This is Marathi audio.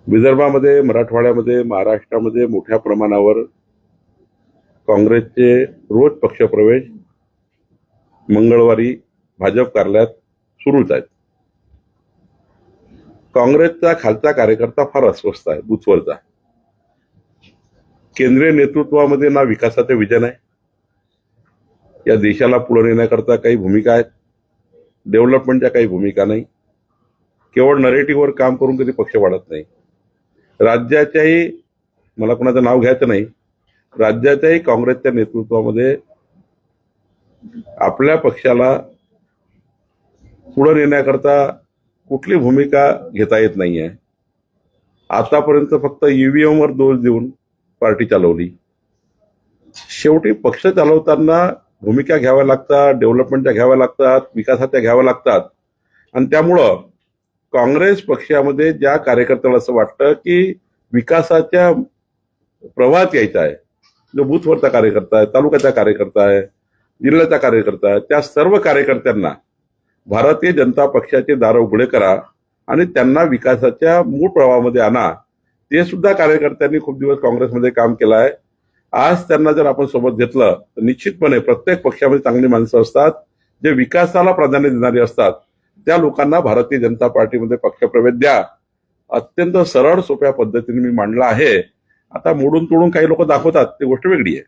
विदर्भामध्ये, मराठवाड्यामध्ये, महाराष्ट्रामध्ये मोठ्या प्रमाणावर काँग्रेसचे रोज पक्षप्रवेश मंगळवारी भाजप कार्यालयात सुरूच आहेत. काँग्रेसचा खालचा कार्यकर्ता फार अस्वस्थ आहे, बुथवरचा. केंद्रीय नेतृत्वामध्ये ना विकासाचे विजन आहे, या देशाला पुढे नेण्याकरता काही भूमिका आहेत, डेव्हलपमेंटच्या काही भूमिका नाही. केवळ नरेटिव्हवर काम करून कधी पक्ष वाढत नाही. राज्याच्याही, मला कोणाचं नाव घ्यायचं नाही, राज्याच्याही काँग्रेसच्या नेतृत्वामध्ये आपल्या पक्षाला पुढे नेण्याकरता कुठली भूमिका घेता येत नाहीये. आतापर्यंत फक्त ईव्हीएमवर दोष देऊन पार्टी चालवली. शेवटी पक्ष चालवताना भूमिका घ्याव्या लागतात, डेव्हलपमेंटच्या घ्याव्या लागतात, विकासाच्या घ्याव्या लागतात. आणि त्यामुळं काँग्रेस पक्षामध्ये ज्या कार्यकर्त्याला असं वाटतं की विकासाच्या प्रवाहात यायचा आहे, जो बूथवरचा कार्यकर्ता आहे, तालुक्याचा कार्यकर्ता आहे, जिल्ह्याचा कार्यकर्ता आहे, त्या सर्व कार्यकर्त्यांना भारतीय जनता पक्षाचे दार उघडे करा आणि त्यांना विकासाच्या मूळ प्रवाहामध्ये आणा. ते सुद्धा कार्यकर्त्यांनी खूप दिवस काँग्रेसमध्ये काम केलं आहे. आज त्यांना जर आपण सोबत घेतलं तर निश्चितपणे प्रत्येक पक्षामध्ये चांगली माणसं असतात, जे विकासाला प्राधान्य देणारी असतात. त्या लोकांना भारतीय जनता पार्टीमध्ये पक्षप्रवेश द्या. अत्यंत सरळ सोप्या पद्धतीने मी मांडला आहे. आता मोडून तोडून काही लोक दाखवतात, ती गोष्ट वेगळी आहे.